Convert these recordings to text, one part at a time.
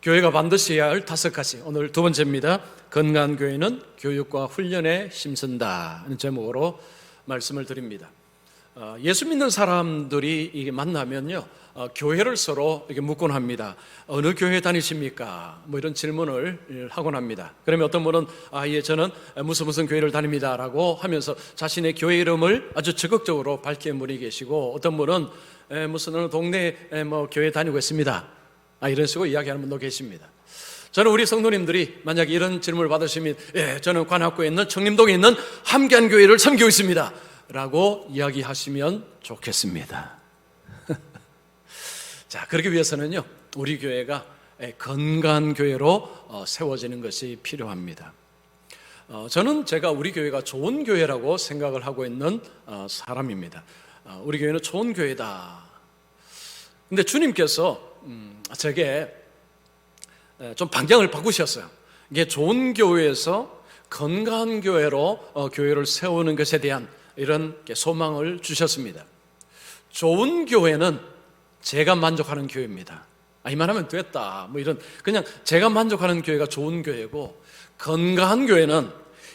교회가 반드시 해야 할 5가지. 오늘 두 번째입니다. 건강한 교회는 교육과 훈련에 힘쓴다 는 제목으로 말씀을 드립니다. 예수 믿는 사람들이 이게 만나면요, 교회를 서로 이렇게 묻곤 합니다. 어느 교회 다니십니까? 뭐 이런 질문을 하곤 합니다. 그러면 어떤 분은 예, 저는 무슨 교회를 다닙니다라고 하면서 자신의 교회 이름을 아주 적극적으로 밝히는 분이 계시고, 어떤 분은 무슨 어느 동네에 뭐 교회 다니고 있습니다, 이런 식으로 이야기하는 분도 계십니다. 저는 우리 성도님들이 만약에 이런 질문을 받으시면, 저는 관악구에 있는 청림동에 있는 함께한 교회를 섬기고 있습니다 라고 이야기하시면 좋겠습니다. 자, 그러기 위해서는요, 우리 교회가 건강한 교회로 세워지는 것이 필요합니다. 저는 제가 우리 교회가 좋은 교회라고 생각을 하고 있는 사람입니다. 우리 교회는 좋은 교회다. 근데 주님께서 제게 좀 방향을 바꾸셨어요. 이게 좋은 교회에서 건강한 교회로 교회를 세우는 것에 대한 이런 소망을 주셨습니다. 좋은 교회는 제가 만족하는 교회입니다. 이만하면 됐다, 뭐 이런, 그냥 제가 만족하는 교회가 좋은 교회고, 건강한 교회는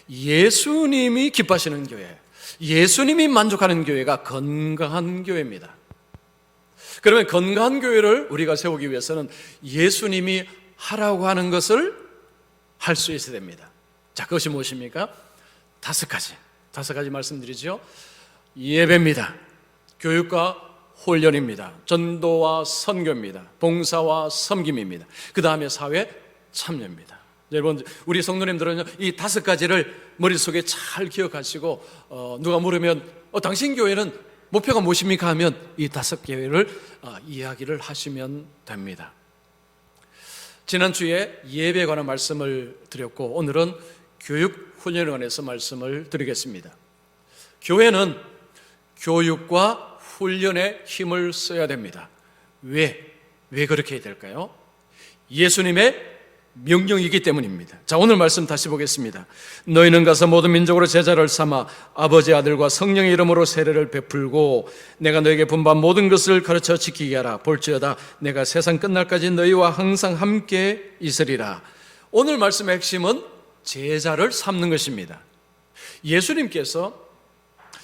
예수님이 기뻐하시는 교회, 예수님이 만족하는 교회가 건강한 교회입니다. 그러면 건강한 교회를 우리가 세우기 위해서는 예수님이 하라고 하는 것을 할 수 있어야 됩니다. 자, 그것이 무엇입니까? 5가지 말씀드리죠. 예배입니다. 교육과 훈련입니다. 전도와 선교입니다. 봉사와 섬김입니다. 그 다음에 사회 참여입니다. 여러분, 우리 성도님들은 이 5가지를 머릿속에 잘 기억하시고, 누가 물으면 당신 교회는 목표가 무엇입니까? 하면 이 5개를 이야기를 하시면 됩니다. 지난주에 예배에 관한 말씀을 드렸고, 오늘은 교육 훈련에 관해서 말씀을 드리겠습니다. 교회는 교육과 훈련에 힘을 써야 됩니다. 왜 그렇게 해야 될까요? 예수님의 명령이기 때문입니다. 자, 오늘 말씀 다시 보겠습니다. 너희는 가서 모든 민족으로 제자를 삼아 아버지, 아들과 성령의 이름으로 세례를 베풀고 내가 너에게 분부한 모든 것을 가르쳐 지키게 하라. 볼지어다 내가 세상 끝날까지 너희와 항상 함께 있으리라. 오늘 말씀의 핵심은 제자를 삼는 것입니다. 예수님께서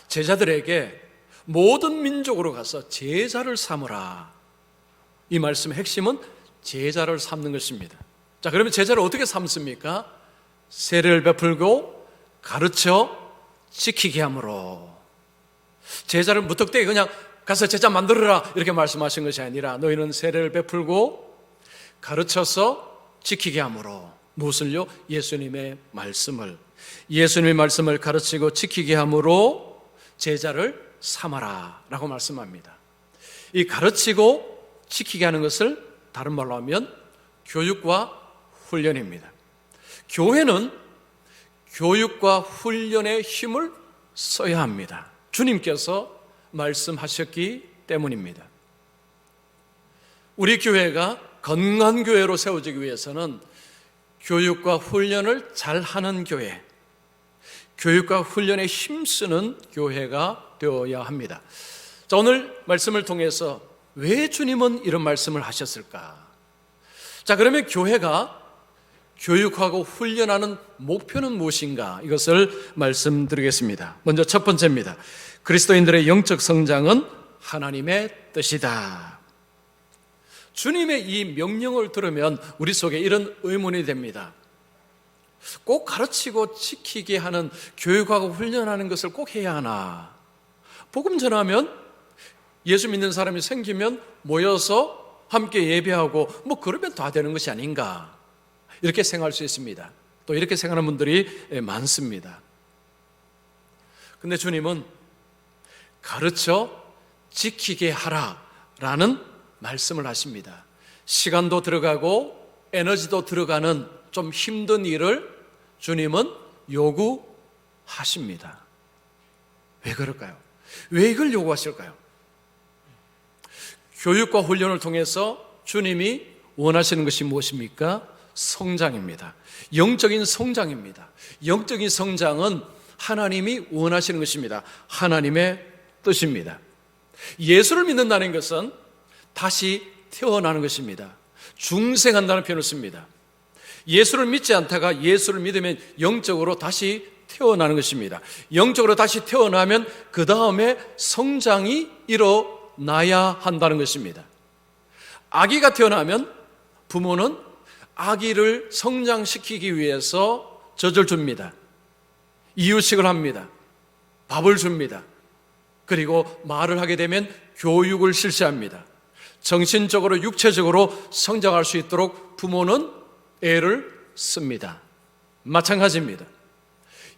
제자들에게 모든 민족으로 가서 제자를 삼으라. 이 말씀의 핵심은 제자를 삼는 것입니다. 자, 그러면 제자를 어떻게 삼습니까? 세례를 베풀고 가르쳐 지키게 함으로. 제자를 무턱대게 그냥 가서 제자 만들어라 이렇게 말씀하신 것이 아니라, 너희는 세례를 베풀고 가르쳐서 지키게 함으로. 무엇을요? 예수님의 말씀을 가르치고 지키게 함으로 제자를 삼아라 라고 말씀합니다. 이 가르치고 지키게 하는 것을 다른 말로 하면 교육과 훈련입니다. 교회는 교육과 훈련의 힘을 써야 합니다. 주님께서 말씀하셨기 때문입니다. 우리 교회가 건강한 교회로 세워지기 위해서는 교육과 훈련을 잘하는 교회, 교육과 훈련에 힘쓰는 교회가 되어야 합니다. 자, 오늘 말씀을 통해서 왜 주님은 이런 말씀을 하셨을까? 자, 그러면 교회가 교육하고 훈련하는 목표는 무엇인가? 이것을 말씀드리겠습니다. 먼저 첫 번째입니다. 그리스도인들의 영적 성장은 하나님의 뜻이다. 주님의 이 명령을 들으면 우리 속에 이런 의문이 됩니다. 꼭 가르치고 지키게 하는, 교육하고 훈련하는 것을 꼭 해야 하나? 복음 전하면, 예수 믿는 사람이 생기면 모여서 함께 예배하고 뭐 그러면 다 되는 것이 아닌가, 이렇게 생각할 수 있습니다. 또 이렇게 생각하는 분들이 많습니다. 근데 주님은 가르쳐 지키게 하라라는 말씀을 하십니다. 시간도 들어가고 에너지도 들어가는 좀 힘든 일을 주님은 요구하십니다. 왜 그럴까요? 왜 이걸 요구하실까요? 교육과 훈련을 통해서 주님이 원하시는 것이 무엇입니까? 성장입니다. 영적인 성장입니다. 영적인 성장은 하나님이 원하시는 것입니다. 하나님의 뜻입니다. 예수를 믿는다는 것은 다시 태어나는 것입니다. 중생한다는 표현을 씁니다. 예수를 믿지 않다가 예수를 믿으면 영적으로 다시 태어나는 것입니다. 영적으로 다시 태어나면 그 다음에 성장이 일어나야 한다는 것입니다. 아기가 태어나면 부모는 아기를 성장시키기 위해서 젖을 줍니다. 이유식을 합니다. 밥을 줍니다. 그리고 말을 하게 되면 교육을 실시합니다. 정신적으로 육체적으로 성장할 수 있도록 부모는 애를 씁니다. 마찬가지입니다.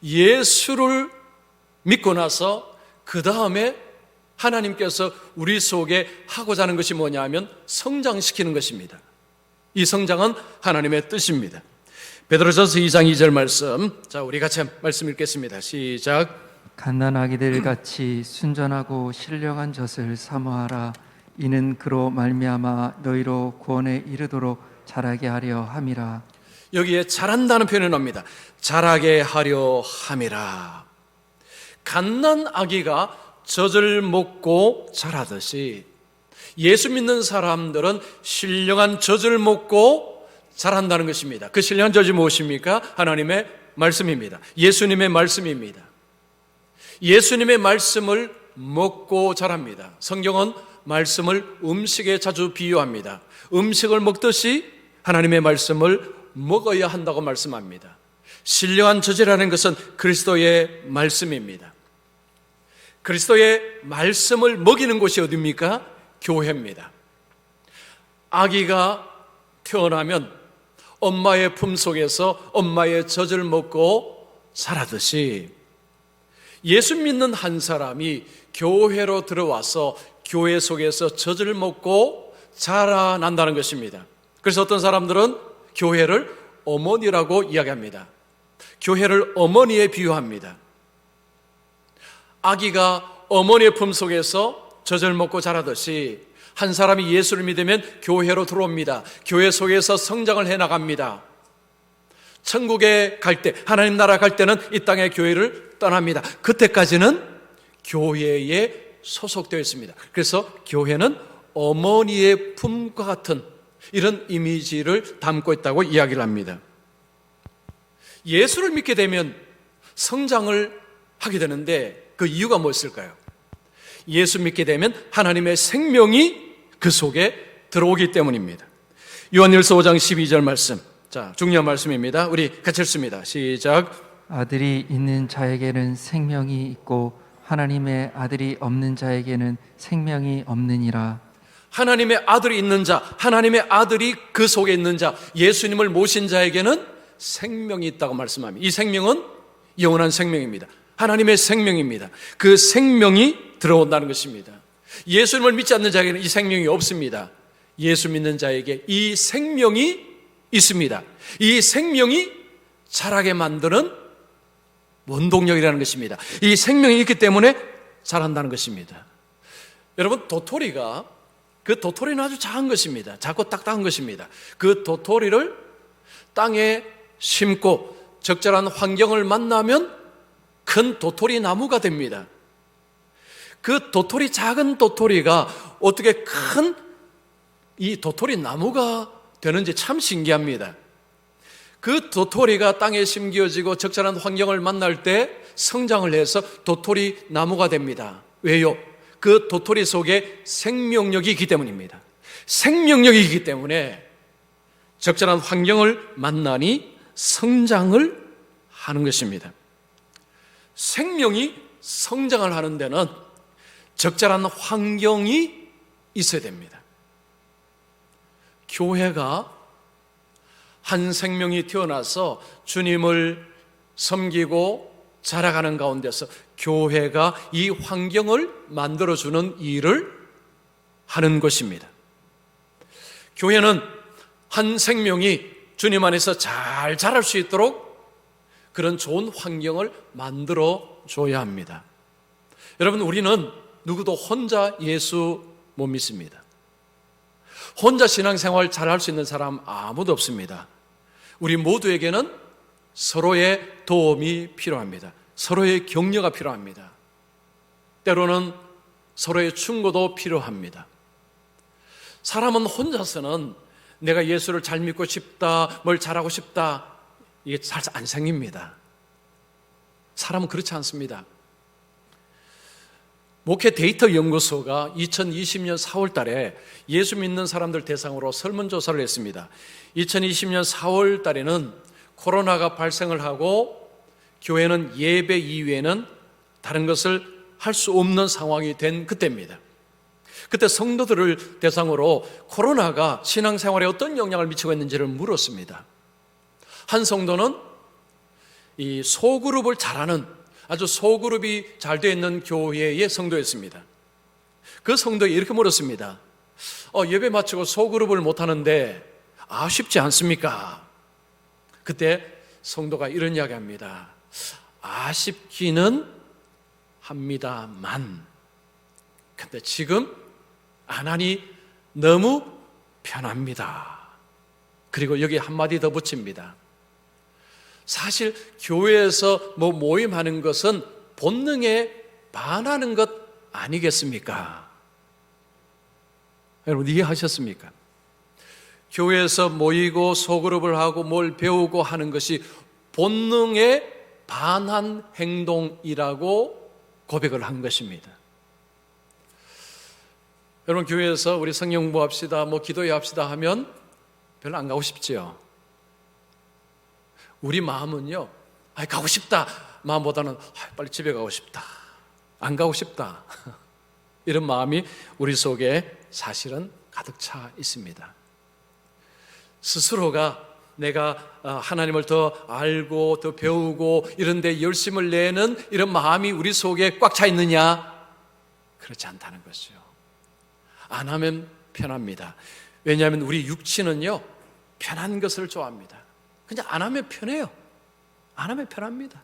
예수를 믿고 나서 그 다음에 하나님께서 우리 속에 하고자 하는 것이 뭐냐 하면 성장시키는 것입니다. 이 성장은 하나님의 뜻입니다. 베드로전서 2장 2절 말씀, 자 우리 같이 말씀 읽겠습니다. 시작. 갓난아기들 같이 순전하고 신령한 젖을 사모하라. 이는 그로 말미암아 너희로 구원에 이르도록 자라게 하려 함이라. 여기에 자란다는 표현을 합니다. 자라게 하려 함이라. 갓난아기가 젖을 먹고 자라듯이 예수 믿는 사람들은 신령한 젖을 먹고 자란다는 것입니다. 그 신령한 젖이 무엇입니까? 하나님의 말씀입니다. 예수님의 말씀입니다. 예수님의 말씀을 먹고 자랍니다. 성경은 말씀을 음식에 자주 비유합니다. 음식을 먹듯이 하나님의 말씀을 먹어야 한다고 말씀합니다. 신령한 젖이라는 것은 그리스도의 말씀입니다. 그리스도의 말씀을 먹이는 곳이 어디입니까? 교회입니다. 아기가 태어나면 엄마의 품속에서 엄마의 젖을 먹고 자라듯이 예수 믿는 한 사람이 교회로 들어와서 교회 속에서 젖을 먹고 자라난다는 것입니다. 그래서 어떤 사람들은 교회를 어머니라고 이야기합니다. 교회를 어머니에 비유합니다. 아기가 어머니의 품속에서 젖을 먹고 자라듯이 한 사람이 예수를 믿으면 교회로 들어옵니다. 교회 속에서 성장을 해나갑니다. 천국에 갈 때, 하나님 나라 갈 때는 이 땅의 교회를 떠납니다. 그때까지는 교회에 소속되어 있습니다. 그래서 교회는 어머니의 품과 같은 이런 이미지를 담고 있다고 이야기를 합니다. 예수를 믿게 되면 성장을 하게 되는데 그 이유가 무엇일까요? 예수 믿게 되면 하나님의 생명이 그 속에 들어오기 때문입니다. 요한일서 5장 12절 말씀, 자 중요한 말씀입니다. 우리 같이 읽습니다. 시작. 아들이 있는 자에게는 생명이 있고 하나님의 아들이 없는 자에게는 생명이 없느니라. 하나님의 아들이 있는 자, 하나님의 아들이 그 속에 있는 자, 예수님을 모신 자에게는 생명이 있다고 말씀합니다. 이 생명은 영원한 생명입니다. 하나님의 생명입니다. 그 생명이 들어온다는 것입니다. 예수님을 믿지 않는 자에게는 이 생명이 없습니다. 예수 믿는 자에게 이 생명이 있습니다. 이 생명이 자라게 만드는 원동력이라는 것입니다. 이 생명이 있기 때문에 자란다는 것입니다. 여러분, 도토리가 그 도토리는 아주 작은 것입니다. 작고 딱딱한 것입니다. 그 도토리를 땅에 심고 적절한 환경을 만나면 큰 도토리 나무가 됩니다. 그 도토리, 작은 도토리가 어떻게 큰 이 도토리 나무가 되는지 참 신기합니다. 그 도토리가 땅에 심겨지고 적절한 환경을 만날 때 성장을 해서 도토리 나무가 됩니다. 왜요? 그 도토리 속에 생명력이 있기 때문입니다. 생명력이 있기 때문에 적절한 환경을 만나니 성장을 하는 것입니다. 생명이 성장을 하는 데는 적절한 환경이 있어야 됩니다. 교회가 한 생명이 태어나서 주님을 섬기고 자라가는 가운데서 교회가 이 환경을 만들어주는 일을 하는 것입니다. 교회는 한 생명이 주님 안에서 잘 자랄 수 있도록 그런 좋은 환경을 만들어줘야 합니다. 여러분, 우리는 누구도 혼자 예수 못 믿습니다. 혼자 신앙생활 잘할 수 있는 사람 아무도 없습니다. 우리 모두에게는 서로의 도움이 필요합니다. 서로의 격려가 필요합니다. 때로는 서로의 충고도 필요합니다. 사람은 혼자서는 내가 예수를 잘 믿고 싶다, 뭘 잘하고 싶다, 이게 잘 안 생깁니다. 사람은 그렇지 않습니다. 목회 데이터 연구소가 2020년 4월 달에 예수 믿는 사람들 대상으로 설문조사를 했습니다. 2020년 4월 달에는 코로나가 발생을 하고 교회는 예배 이외에는 다른 것을 할 수 없는 상황이 된 그때입니다. 그때 성도들을 대상으로 코로나가 신앙생활에 어떤 영향을 미치고 있는지를 물었습니다. 한 성도는 이 소그룹을 잘하는, 아주 소그룹이 잘 되어 있는 교회의 성도였습니다. 그 성도에 이렇게 물었습니다. 예배 마치고 소그룹을 못하는데 아쉽지 않습니까? 그때 성도가 이런 이야기합니다. 아쉽기는 합니다만, 근데 지금 안 하니 너무 편합니다. 그리고 여기 한마디 더 붙입니다. 사실 교회에서 모임하는 것은 본능에 반하는 것 아니겠습니까? 여러분 이해하셨습니까? 교회에서 모이고 소그룹을 하고 뭘 배우고 하는 것이 본능에 반한 행동이라고 고백을 한 것입니다. 여러분 교회에서 우리 성경 공부합시다, 기도회 합시다 하면 별로 안 가고 싶지요. 우리 마음은요, 가고 싶다 마음보다는 빨리 집에 가고 싶다, 안 가고 싶다, 이런 마음이 우리 속에 사실은 가득 차 있습니다. 스스로가 내가 하나님을 더 알고 더 배우고 이런 데 열심을 내는 이런 마음이 우리 속에 꽉 차 있느냐? 그렇지 않다는 것이요. 안 하면 편합니다. 왜냐하면 우리 육신은요, 편한 것을 좋아합니다. 그냥 안 하면 편해요. 안 하면 편합니다.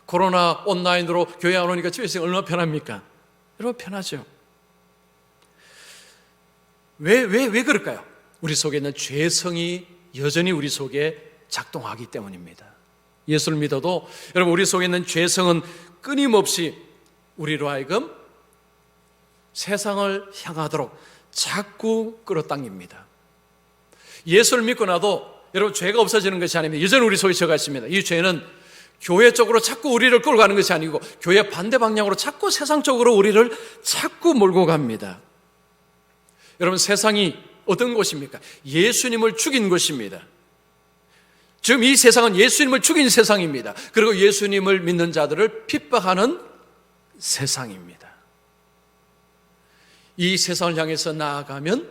코로나 온라인으로 교회 안 오니까 집에서 얼마나 편합니까? 여러분 편하죠. 왜 그럴까요? 우리 속에 있는 죄성이 여전히 우리 속에 작동하기 때문입니다. 예수를 믿어도 여러분 우리 속에 있는 죄성은 끊임없이 우리로 하여금 세상을 향하도록 자꾸 끌어당깁니다. 예수를 믿고 나도 여러분 죄가 없어지는 것이 아닙니다. 여전히 우리 속에 죄가 있습니다. 이 죄는 교회 쪽으로 자꾸 우리를 끌고 가는 것이 아니고 교회 반대 방향으로 자꾸 세상 쪽으로 우리를 자꾸 몰고 갑니다. 여러분 세상이 어떤 곳입니까? 예수님을 죽인 곳입니다. 지금 이 세상은 예수님을 죽인 세상입니다. 그리고 예수님을 믿는 자들을 핍박하는 세상입니다. 이 세상을 향해서 나아가면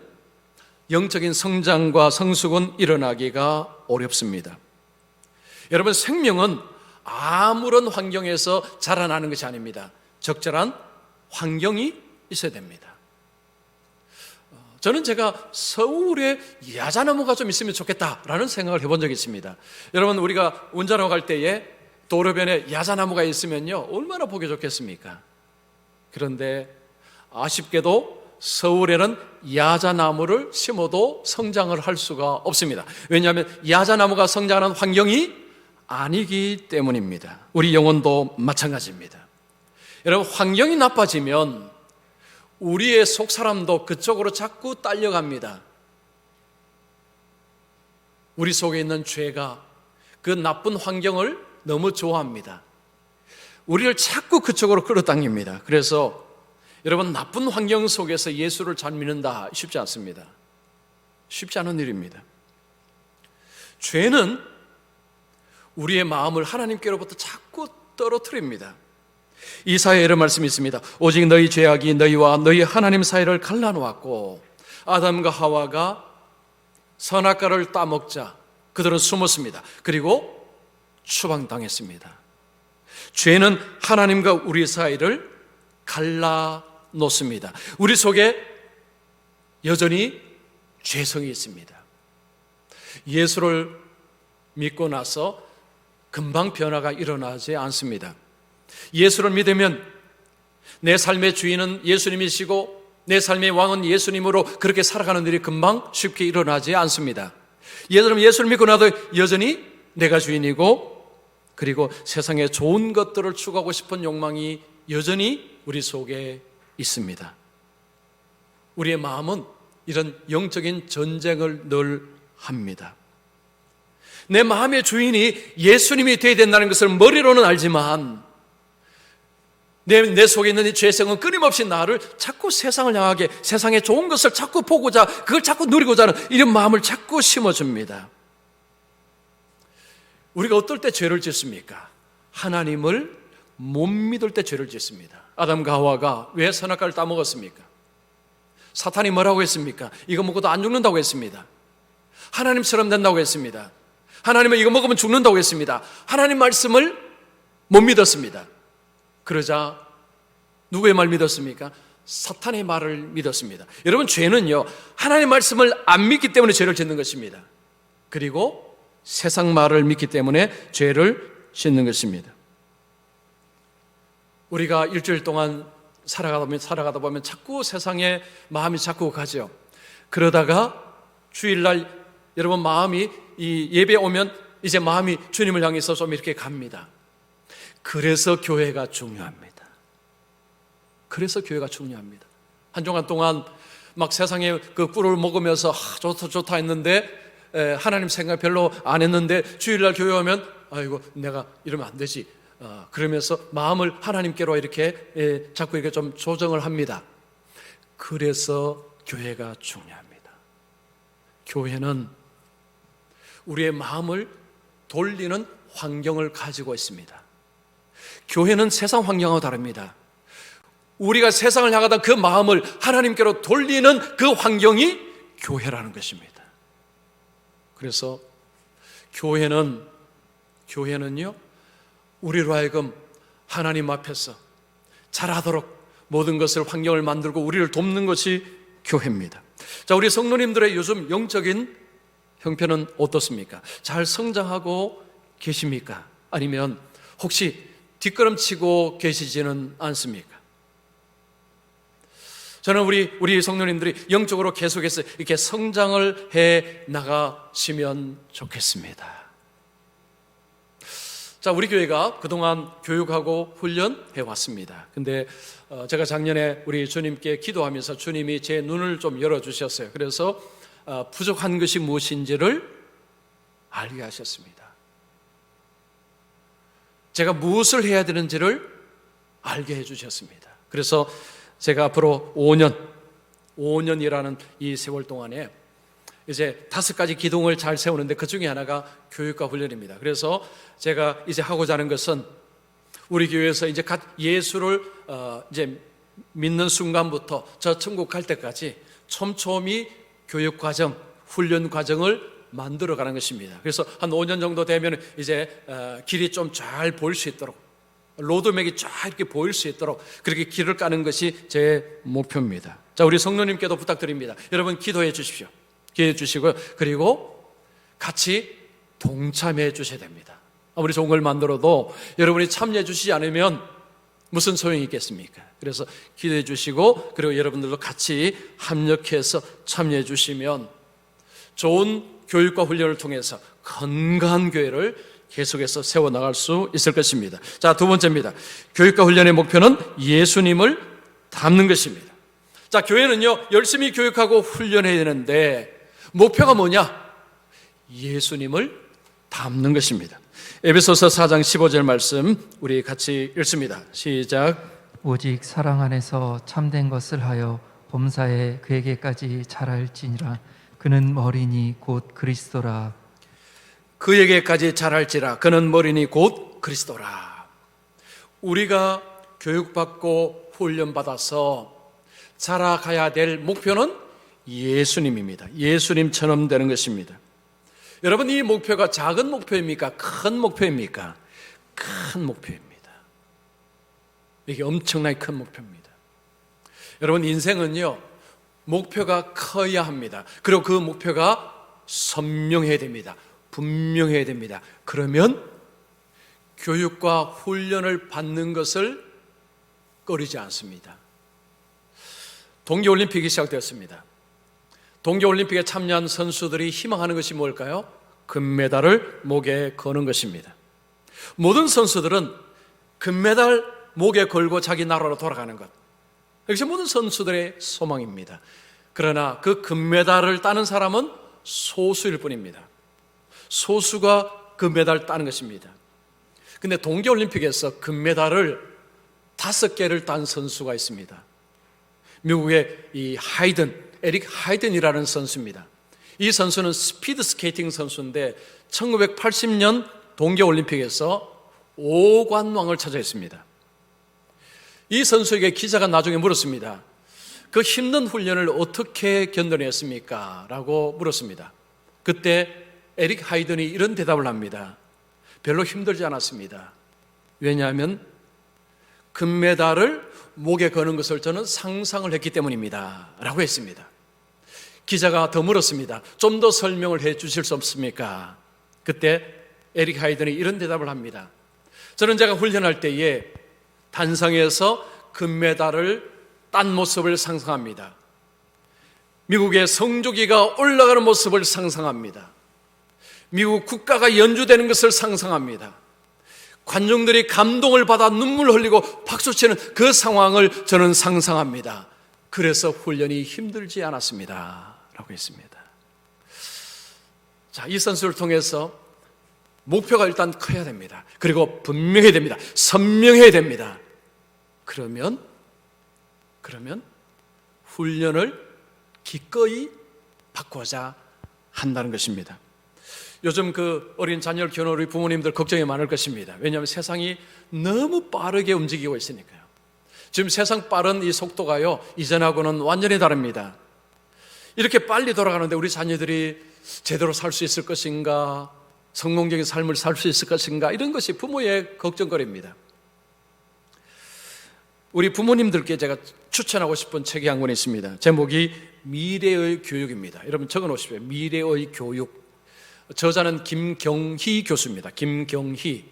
영적인 성장과 성숙은 일어나기가 어렵습니다. 여러분 생명은 아무런 환경에서 자라나는 것이 아닙니다. 적절한 환경이 있어야 됩니다. 저는 제가 서울에 야자나무가 좀 있으면 좋겠다라는 생각을 해본 적이 있습니다. 여러분 우리가 운전하고 갈 때에 도로변에 야자나무가 있으면요 얼마나 보기 좋겠습니까? 그런데 아쉽게도 서울에는 야자나무를 심어도 성장을 할 수가 없습니다. 왜냐하면 야자나무가 성장하는 환경이 아니기 때문입니다. 우리 영혼도 마찬가지입니다. 여러분 환경이 나빠지면 우리의 속사람도 그쪽으로 자꾸 딸려갑니다. 우리 속에 있는 죄가 그 나쁜 환경을 너무 좋아합니다. 우리를 자꾸 그쪽으로 끌어당깁니다. 그래서 여러분 나쁜 환경 속에서 예수를 잘 믿는다 쉽지 않습니다. 쉽지 않은 일입니다. 죄는 우리의 마음을 하나님께로부터 자꾸 떨어뜨립니다. 이사야에 이런 말씀이 있습니다. 오직 너희 죄악이 너희와 너희 하나님 사이를 갈라놓았고 아담과 하와가 선악과를 따먹자 그들은 숨었습니다. 그리고 추방당했습니다. 죄는 하나님과 우리 사이를 갈라놓습니다. 우리 속에 여전히 죄성이 있습니다. 예수를 믿고 나서 금방 변화가 일어나지 않습니다. 예수를 믿으면 내 삶의 주인은 예수님이시고 내 삶의 왕은 예수님으로 그렇게 살아가는 일이 금방 쉽게 일어나지 않습니다. 예수를 믿고 나도 여전히 내가 주인이고 그리고 세상의 좋은 것들을 추구하고 싶은 욕망이 여전히 우리 속에 있습니다. 우리의 마음은 이런 영적인 전쟁을 늘 합니다. 내 마음의 주인이 예수님이 되어야 된다는 것을 머리로는 알지만 내 속에 있는 이 죄성은 끊임없이 나를 자꾸 세상을 향하게, 세상에 좋은 것을 자꾸 보고자, 그걸 자꾸 누리고자 하는 이런 마음을 자꾸 심어줍니다. 우리가 어떨 때 죄를 짓습니까? 하나님을 못 믿을 때 죄를 짓습니다. 아담과 하와가 왜 선악과를 따먹었습니까? 사탄이 뭐라고 했습니까? 이거 먹고도 안 죽는다고 했습니다. 하나님처럼 된다고 했습니다. 하나님은 이거 먹으면 죽는다고 했습니다. 하나님 말씀을 못 믿었습니다. 그러자 누구의 말 믿었습니까? 사탄의 말을 믿었습니다. 여러분, 죄는요, 하나님 말씀을 안 믿기 때문에 죄를 짓는 것입니다. 그리고 세상 말을 믿기 때문에 죄를 짓는 것입니다. 우리가 일주일 동안 살아가다 보면 자꾸 세상에 마음이 자꾸 가죠. 그러다가 주일날 여러분 마음이 이 예배 오면 이제 마음이 주님을 향해서 좀 이렇게 갑니다. 그래서 교회가 중요합니다. 그래서 교회가 중요합니다. 한 주간 동안 막 세상에 그 꿀을 먹으면서 좋다 했는데 하나님 생각 별로 안 했는데 주일날 교회 오면 아이고 내가 이러면 안 되지. 그러면서 마음을 하나님께로 이렇게 자꾸 이렇게 좀 조정을 합니다. 그래서 교회가 중요합니다. 교회는 우리의 마음을 돌리는 환경을 가지고 있습니다. 교회는 세상 환경하고 다릅니다. 우리가 세상을 향하다 그 마음을 하나님께로 돌리는 그 환경이 교회라는 것입니다. 그래서 교회는요, 우리로 하여금 하나님 앞에서 잘하도록 모든 것을 환경을 만들고 우리를 돕는 것이 교회입니다. 자, 우리 성도님들의 요즘 영적인 형편은 어떻습니까? 잘 성장하고 계십니까? 아니면 혹시 뒷걸음치고 계시지는 않습니까? 저는 우리 성도님들이 영적으로 계속해서 이렇게 성장을 해 나가시면 좋겠습니다. 자, 우리 교회가 그동안 교육하고 훈련해 왔습니다. 근데 제가 작년에 우리 주님께 기도하면서 주님이 제 눈을 좀 열어주셨어요. 그래서 부족한 것이 무엇인지를 알게 하셨습니다. 제가 무엇을 해야 되는지를 알게 해주셨습니다. 그래서 제가 앞으로 5년이라는 이 세월 동안에 이제 5가지 기둥을 잘 세우는데 그 중에 하나가 교육과 훈련입니다. 그래서 제가 이제 하고자 하는 것은 우리 교회에서 이제 갓 예수를 이제 믿는 순간부터 저 천국 갈 때까지 촘촘히 교육 과정, 훈련 과정을 만들어가는 것입니다. 그래서 한 5년 정도 되면 이제 길이 좀 잘 보일 수 있도록, 로드맵이 쫙 이렇게 보일 수 있도록 그렇게 길을 까는 것이 제 목표입니다. 자, 우리 성도님께도 부탁드립니다. 여러분 기도해 주십시오. 기도해 주시고요. 그리고 같이 동참해 주셔야 됩니다. 아무리 좋은 걸 만들어도 여러분이 참여해 주시지 않으면 무슨 소용이 있겠습니까? 그래서 기도해 주시고 그리고 여러분들도 같이 합력해서 참여해 주시면 좋은 교육과 훈련을 통해서 건강한 교회를 계속해서 세워나갈 수 있을 것입니다. 자, 두 번째입니다. 교육과 훈련의 목표는 예수님을 닮는 것입니다. 자, 교회는요, 열심히 교육하고 훈련해야 되는데 목표가 뭐냐? 예수님을 닮는 것입니다. 에베소서 4장 15절 말씀 우리 같이 읽습니다. 시작. 오직 사랑 안에서 참된 것을 하여 범사에 그에게까지 자랄지니라. 그는 머리니 곧 그리스도라. 그에게까지 자랄지라. 그는 머리니 곧 그리스도라. 우리가 교육받고 훈련받아서 자라가야 될 목표는 예수님입니다. 예수님처럼 되는 것입니다. 여러분, 이 목표가 작은 목표입니까? 큰 목표입니까? 큰 목표입니다. 이게 엄청나게 큰 목표입니다. 여러분, 인생은요, 목표가 커야 합니다. 그리고 그 목표가 선명해야 됩니다. 분명해야 됩니다. 그러면 교육과 훈련을 받는 것을 꺼리지 않습니다. 동계올림픽이 시작되었습니다. 동계올림픽에 참여한 선수들이 희망하는 것이 뭘까요? 금메달을 목에 거는 것입니다. 모든 선수들은 금메달 목에 걸고 자기 나라로 돌아가는 것, 이것이 모든 선수들의 소망입니다. 그러나 그 금메달을 따는 사람은 소수일 뿐입니다. 소수가 금메달을 따는 것입니다. 근데 동계올림픽에서 금메달을 5개를 딴 선수가 있습니다. 미국의 이 에릭 하이든이라는 선수입니다. 이 선수는 스피드 스케이팅 선수인데 1980년 동계올림픽에서 5관왕을 차지했습니다. 이 선수에게 기자가 나중에 물었습니다. 그 힘든 훈련을 어떻게 견뎌냈습니까? 라고 물었습니다. 그때 에릭 하이든이 이런 대답을 합니다. 별로 힘들지 않았습니다. 왜냐하면 금메달을 목에 거는 것을 저는 상상을 했기 때문입니다. 라고 했습니다. 기자가 더 물었습니다. 좀 더 설명을 해 주실 수 없습니까? 그때 에릭 하이든이 이런 대답을 합니다. 저는 제가 훈련할 때에 단상에서 금메달을 딴 모습을 상상합니다. 미국의 성조기가 올라가는 모습을 상상합니다. 미국 국가가 연주되는 것을 상상합니다. 관중들이 감동을 받아 눈물 흘리고 박수치는 그 상황을 저는 상상합니다. 그래서 훈련이 힘들지 않았습니다. 라고 했습니다. 자, 이 선수를 통해서 목표가 일단 커야 됩니다. 그리고 분명해야 됩니다. 선명해야 됩니다. 그러면 훈련을 기꺼이 바꾸자 한다는 것입니다. 요즘 그 어린 자녀를 키우는 우리 부모님들 걱정이 많을 것입니다. 왜냐하면 세상이 너무 빠르게 움직이고 있으니까요. 지금 세상 빠른 이 속도가요, 이전하고는 완전히 다릅니다. 이렇게 빨리 돌아가는데 우리 자녀들이 제대로 살 수 있을 것인가, 성공적인 삶을 살 수 있을 것인가, 이런 것이 부모의 걱정거리입니다. 우리 부모님들께 제가 추천하고 싶은 책이 한 권 있습니다. 제목이 미래의 교육입니다. 여러분 적어 놓으십시오. 미래의 교육. 저자는 김경희 교수입니다. 김경희.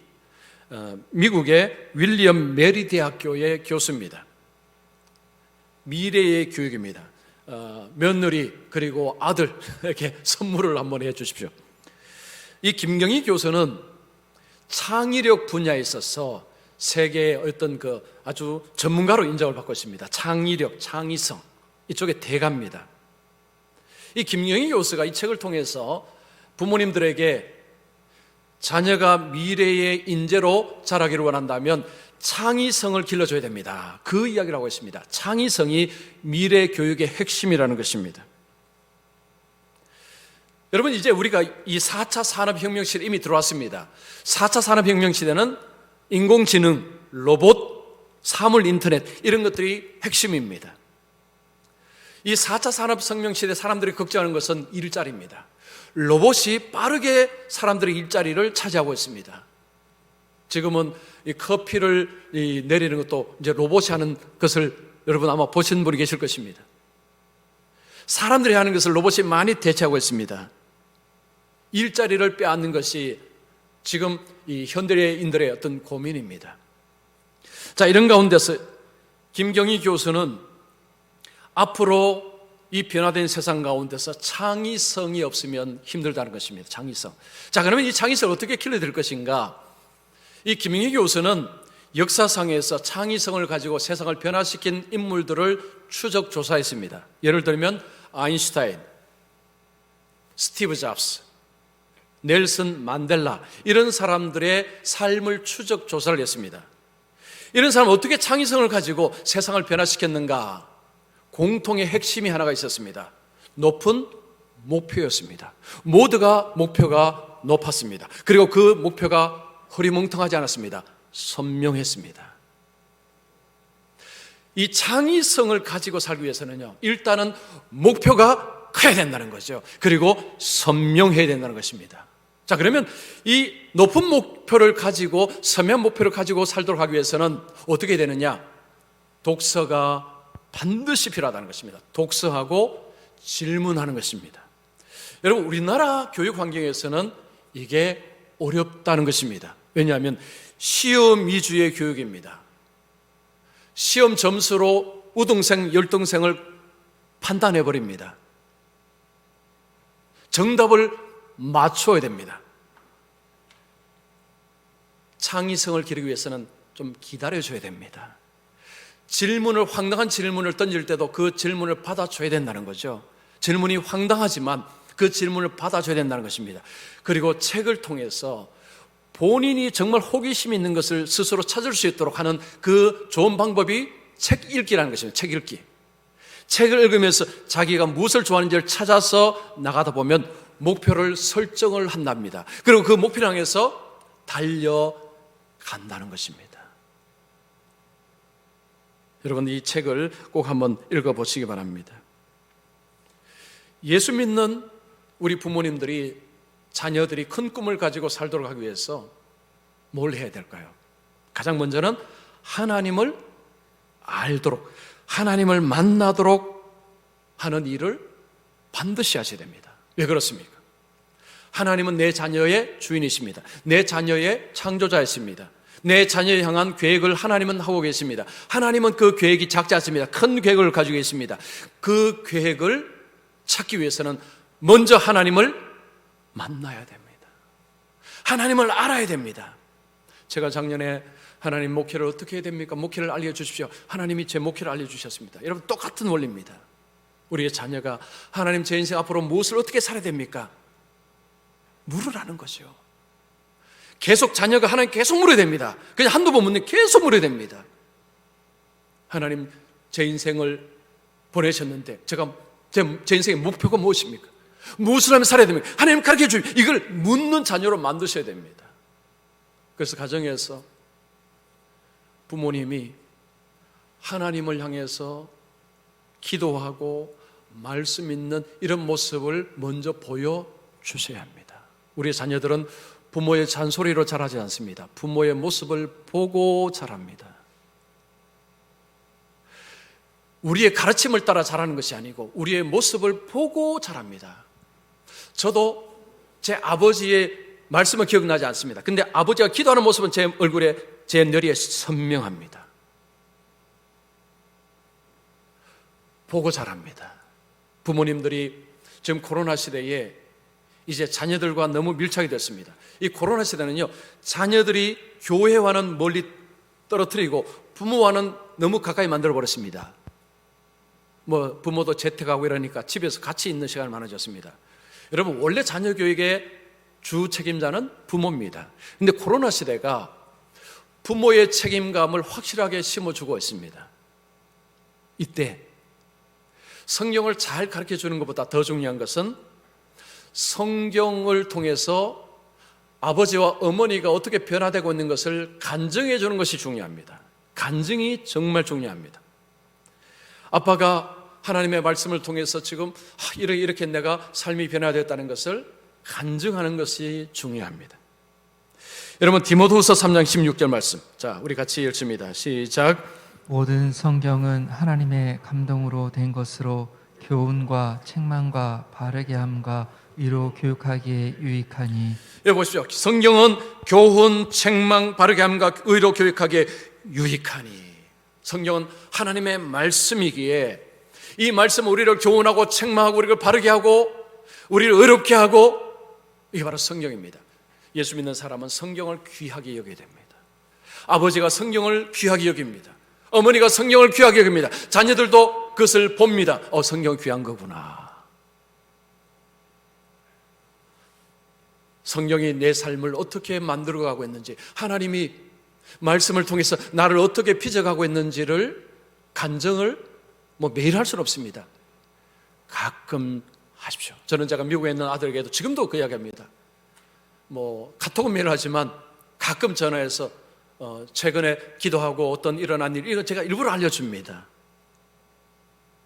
미국의 윌리엄 메리 대학교의 교수입니다. 미래의 교육입니다. 며느리 그리고 아들에게 선물을 한번 해 주십시오. 이 김경희 교수는 창의력 분야에 있어서 세계의 어떤 그 아주 전문가로 인정을 받고 있습니다. 창의력, 창의성 이쪽에 대가입니다. 이 김경희 교수가 이 책을 통해서 부모님들에게 자녀가 미래의 인재로 자라기를 원한다면 창의성을 길러줘야 됩니다. 그 이야기를 하고 있습니다. 창의성이 미래 교육의 핵심이라는 것입니다. 여러분, 이제 우리가 이 4차 산업혁명 시대에 이미 들어왔습니다. 4차 산업혁명 시대는 인공지능, 로봇, 사물 인터넷 이런 것들이 핵심입니다. 이 4차 산업혁명 시대 사람들이 걱정하는 것은 일자리입니다. 로봇이 빠르게 사람들의 일자리를 차지하고 있습니다. 지금은 이 커피를 내리는 것도 이제 로봇이 하는 것을 여러분 아마 보신 분이 계실 것입니다. 사람들이 하는 것을 로봇이 많이 대체하고 있습니다. 일자리를 빼앗는 것이 지금 이 현대인들의 어떤 고민입니다. 자, 이런 가운데서 김경희 교수는 앞으로 이 변화된 세상 가운데서 창의성이 없으면 힘들다는 것입니다. 창의성. 자, 그러면 이 창의성을 어떻게 길러낼 것인가? 이 김경희 교수는 역사상에서 창의성을 가지고 세상을 변화시킨 인물들을 추적 조사했습니다. 예를 들면 아인슈타인, 스티브 잡스, 넬슨 만델라 이런 사람들의 삶을 추적 조사를 했습니다. 이런 사람은 어떻게 창의성을 가지고 세상을 변화시켰는가? 공통의 핵심이 하나가 있었습니다. 높은 목표였습니다. 모두가 목표가 높았습니다. 그리고 그 목표가 허리멍텅하지 않았습니다. 선명했습니다. 이 창의성을 가지고 살기 위해서는요, 일단은 목표가 커야 된다는 거죠. 그리고 선명해야 된다는 것입니다. 자, 그러면 이 높은 목표를 가지고 선명한 목표를 가지고 살도록 하기 위해서는 어떻게 되느냐? 독서가 반드시 필요하다는 것입니다. 독서하고 질문하는 것입니다. 여러분, 우리나라 교육 환경에서는 이게 어렵다는 것입니다. 왜냐하면 시험 위주의 교육입니다. 시험 점수로 우등생, 열등생을 판단해 버립니다. 정답을 맞춰야 됩니다. 창의성을 기르기 위해서는 좀 기다려줘야 됩니다. 황당한 질문을 던질 때도 그 질문을 받아줘야 된다는 거죠. 질문이 황당하지만 그 질문을 받아줘야 된다는 것입니다. 그리고 책을 통해서 본인이 정말 호기심 있는 것을 스스로 찾을 수 있도록 하는 그 좋은 방법이 책 읽기라는 것입니다. 책 읽기. 책을 읽으면서 자기가 무엇을 좋아하는지를 찾아서 나가다 보면 목표를 설정을 한답니다. 그리고 그 목표를 향해서 달려간다는 것입니다. 여러분, 이 책을 꼭 한번 읽어보시기 바랍니다. 예수 믿는 우리 부모님들이 자녀들이 큰 꿈을 가지고 살도록 하기 위해서 뭘 해야 될까요? 가장 먼저는 하나님을 알도록, 하나님을 만나도록 하는 일을 반드시 하셔야 됩니다. 왜 그렇습니까? 하나님은 내 자녀의 주인이십니다. 내 자녀의 창조자이십니다. 내 자녀에 향한 계획을 하나님은 하고 계십니다. 하나님은 그 계획이 작지 않습니다. 큰 계획을 가지고 계십니다. 그 계획을 찾기 위해서는 먼저 하나님을 만나야 됩니다. 하나님을 알아야 됩니다. 제가 작년에 하나님 목회를 어떻게 해야 됩니까? 목회를 알려주십시오. 하나님이 제 목회를 알려주셨습니다. 여러분, 똑같은 원리입니다. 우리의 자녀가 하나님 제 인생 앞으로 무엇을 어떻게 살아야 됩니까? 물으라는 거죠. 계속 자녀가 하나님 계속 물어야 됩니다. 그냥 한두 번 묻는 계속 물어야 됩니다. 하나님 제 인생을 보내셨는데 제가 제 인생의 목표가 무엇입니까? 무엇을 하면 살아야 됩니까? 하나님 가르쳐 주십시오. 이걸 묻는 자녀로 만드셔야 됩니다. 그래서 가정에서 부모님이 하나님을 향해서 기도하고 말씀 있는 이런 모습을 먼저 보여주셔야 합니다. 우리의 자녀들은 부모의 잔소리로 자라지 않습니다. 부모의 모습을 보고 자랍니다. 우리의 가르침을 따라 자라는 것이 아니고 우리의 모습을 보고 자랍니다. 저도 제 아버지의 말씀은 기억나지 않습니다. 근데 아버지가 기도하는 모습은 제 얼굴에, 제 뇌리에 선명합니다. 보고 자랍니다. 부모님들이 지금 코로나 시대에 이제 자녀들과 너무 밀착이 됐습니다. 이 코로나 시대는요, 자녀들이 교회와는 멀리 떨어뜨리고 부모와는 너무 가까이 만들어 버렸습니다. 부모도 재택하고 이러니까 집에서 같이 있는 시간이 많아졌습니다. 여러분, 원래 자녀 교육의 주 책임자는 부모입니다. 근데 코로나 시대가 부모의 책임감을 확실하게 심어주고 있습니다. 이때 성경을 잘 가르쳐 주는 것보다 더 중요한 것은 성경을 통해서 아버지와 어머니가 어떻게 변화되고 있는 것을 간증해 주는 것이 중요합니다. 간증이 정말 중요합니다. 아빠가 하나님의 말씀을 통해서 지금 이렇게 내가 삶이 변화되었다는 것을 간증하는 것이 중요합니다. 여러분, 디모데후서 3장 16절 말씀, 자, 우리 같이 읽습니다. 시작. 모든 성경은 하나님의 감동으로 된 것으로 교훈과 책망과 바르게 함과 위로 교육하기에 유익하니. 여기 보십시오. 성경은 교훈, 책망, 바르게 함과 의로 교육하기에 유익하니. 성경은 하나님의 말씀이기에 이 말씀은 우리를 교훈하고 책망하고 우리를 바르게 하고 우리를 의롭게 하고, 이게 바로 성경입니다. 예수 믿는 사람은 성경을 귀하게 여겨야 됩니다. 아버지가 성경을 귀하게 여깁니다. 어머니가 성경을 귀하게 여깁니다. 자녀들도 그것을 봅니다. 성경이 귀한 거구나. 성경이 내 삶을 어떻게 만들어가고 있는지, 하나님이 말씀을 통해서 나를 어떻게 빚어가고 있는지를 간증을 매일 할 수는 없습니다. 가끔 하십시오. 저는 제가 미국에 있는 아들에게도 지금도 그 이야기합니다. 카톡은 매일 하지만 가끔 전화해서 최근에 기도하고 어떤 일어난 일, 이거 제가 일부러 알려줍니다.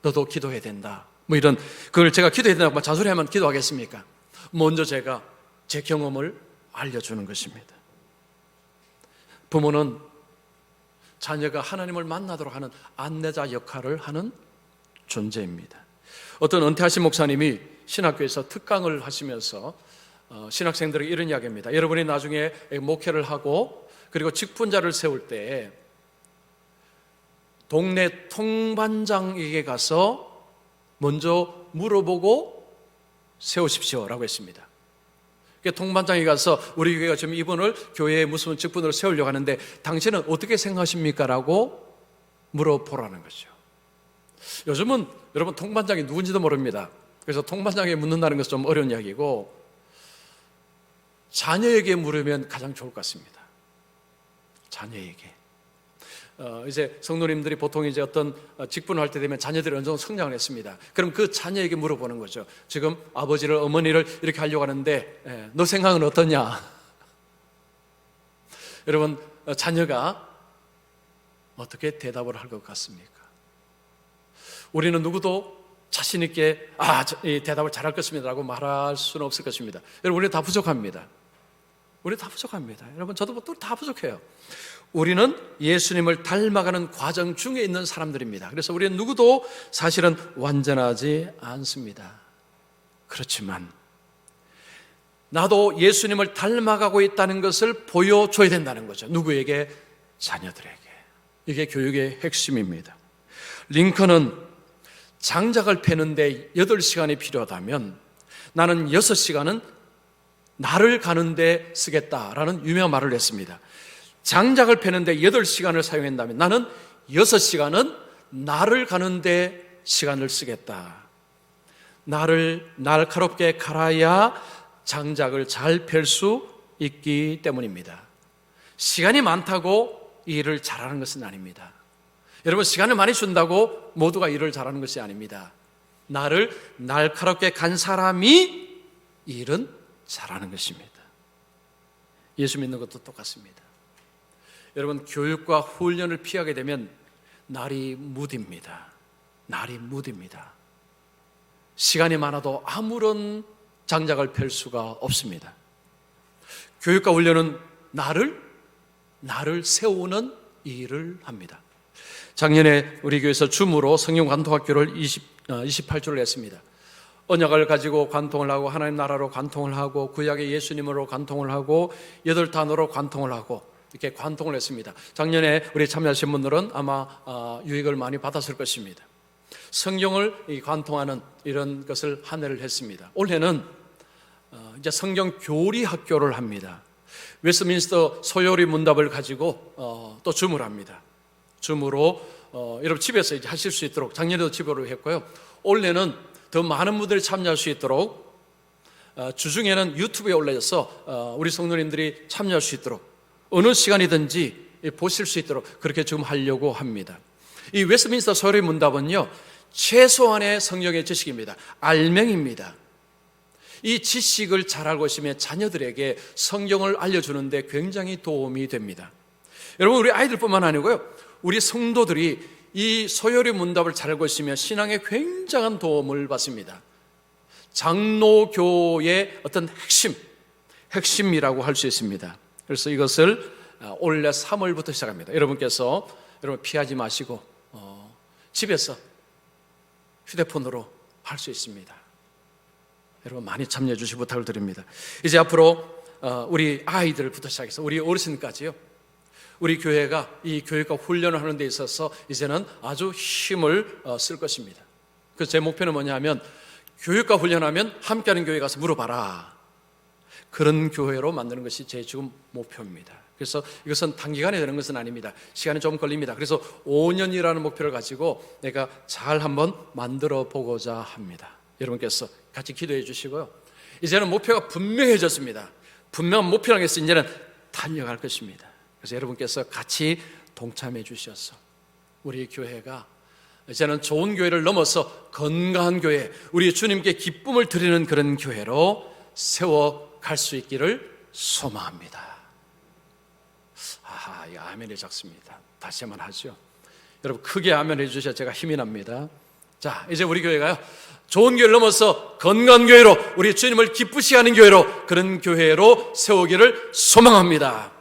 너도 기도해야 된다. 이런, 그걸 제가 기도해야 된다고 잔소리하면 기도하겠습니까? 먼저 제가 제 경험을 알려주는 것입니다. 부모는 자녀가 하나님을 만나도록 하는 안내자 역할을 하는 존재입니다. 어떤 은퇴하신 목사님이 신학교에서 특강을 하시면서 신학생들에게 이런 이야기입니다. 여러분이 나중에 목회를 하고 그리고 직분자를 세울 때 동네 통반장에게 가서 먼저 물어보고 세우십시오라고 했습니다. 통반장이 가서 우리 교회가 지금 이분을 교회에 무슨 직분으로 세우려고 하는데 당신은 어떻게 생각하십니까? 라고 물어보라는 거죠. 요즘은 여러분 통반장이 누군지도 모릅니다. 그래서 통반장에게 묻는다는 것은 좀 어려운 이야기고, 자녀에게 물으면 가장 좋을 것 같습니다. 자녀에게. 이제 성도님들이 보통 이제 어떤 직분을 할 때 되면 자녀들이 어느 정도 성장을 했습니다. 그럼 그 자녀에게 물어보는 거죠. 지금 아버지를, 어머니를 이렇게 하려고 하는데 너 생각은 어떠냐? 여러분, 자녀가 어떻게 대답을 할 것 같습니까? 우리는 누구도 자신 있게 이 대답을 잘할 것입니다 라고 말할 수는 없을 것입니다. 여러분, 우리는 다 부족합니다. 우리 다 부족합니다. 여러분, 저도 다 부족해요. 우리는 예수님을 닮아가는 과정 중에 있는 사람들입니다. 그래서 우리는 누구도 사실은 완전하지 않습니다. 그렇지만 나도 예수님을 닮아가고 있다는 것을 보여줘야 된다는 거죠. 누구에게? 자녀들에게. 이게 교육의 핵심입니다. 링컨은 장작을 패는데 8시간이 필요하다면 나는 6시간은 나를 가는데 쓰겠다라는 유명한 말을 했습니다. 장작을 패는데 8시간을 사용한다면 나는 6시간은 나를 가는데 시간을 쓰겠다. 나를 날카롭게 갈아야 장작을 잘 펼 수 있기 때문입니다. 시간이 많다고 일을 잘하는 것은 아닙니다. 여러분, 시간을 많이 준다고 모두가 일을 잘하는 것이 아닙니다. 나를 날카롭게 간 사람이 일은 잘하는 것입니다. 예수 믿는 것도 똑같습니다. 여러분, 교육과 훈련을 피하게 되면 날이 무딥니다. 날이 무딥니다. 시간이 많아도 아무런 장작을 펼 수가 없습니다. 교육과 훈련은 나를 세우는 일을 합니다. 작년에 우리 교회에서 줌으로 성경 관통학교를 28주를 했습니다. 언약을 가지고 관통을 하고, 하나님 나라로 관통을 하고, 구약의 예수님으로 관통을 하고, 8단어로 관통을 하고, 이렇게 관통을 했습니다. 작년에 우리 참여하신 분들은 아마 유익을 많이 받았을 것입니다. 성경을 관통하는 이런 것을 한 해를 했습니다. 올해는 이제 성경 교리 학교를 합니다. 웨스트민스터 소요리 문답을 가지고 또 줌을 합니다. 줌으로 여러분 집에서 이제 하실 수 있도록, 작년에도 집으로 했고요. 올해는 더 많은 분들이 참여할 수 있도록 주중에는 유튜브에 올라져서 우리 성도님들이 참여할 수 있도록 어느 시간이든지 보실 수 있도록 그렇게 지금 하려고 합니다. 이 웨스트민스터 소요리 문답은요, 최소한의 성경의 지식입니다. 알맹입니다. 이 지식을 잘 알고 있으면 자녀들에게 성경을 알려주는데 굉장히 도움이 됩니다. 여러분, 우리 아이들뿐만 아니고요, 우리 성도들이 이 소요리 문답을 잘 알고 있으면 신앙에 굉장한 도움을 받습니다. 장로교의 어떤 핵심이라고 할 수 있습니다. 그래서 이것을 올해 3월부터 시작합니다. 여러분께서 피하지 마시고 집에서 휴대폰으로 할 수 있습니다. 여러분 많이 참여해 주시기 부탁을 드립니다. 이제 앞으로 우리 아이들부터 시작해서 우리 어르신까지요, 우리 교회가 이 교육과 훈련을 하는 데 있어서 이제는 아주 힘을 쓸 것입니다. 그래서 제 목표는 뭐냐면, 교육과 훈련하면 함께하는 교회 가서 물어봐라, 그런 교회로 만드는 것이 제 지금 목표입니다. 그래서 이것은 단기간에 되는 것은 아닙니다. 시간이 좀 걸립니다. 그래서 5년이라는 목표를 가지고 내가 잘 한번 만들어 보고자 합니다. 여러분께서 같이 기도해 주시고요. 이제는 목표가 분명해졌습니다. 분명한 목표라는 것은 이제는 달려갈 것입니다. 그래서 여러분께서 같이 동참해 주셔서 우리 교회가 이제는 좋은 교회를 넘어서 건강한 교회, 우리 주님께 기쁨을 드리는 그런 교회로 세워갈 수 있기를 소망합니다. 이 아멘이 작습니다. 다시 한번 하죠. 여러분 크게 아멘 해주셔야 제가 힘이 납니다. 자, 이제 우리 교회가요, 좋은 교회를 넘어서 건강한 교회로, 우리 주님을 기쁘시게 하는 교회로, 그런 교회로 세우기를 소망합니다.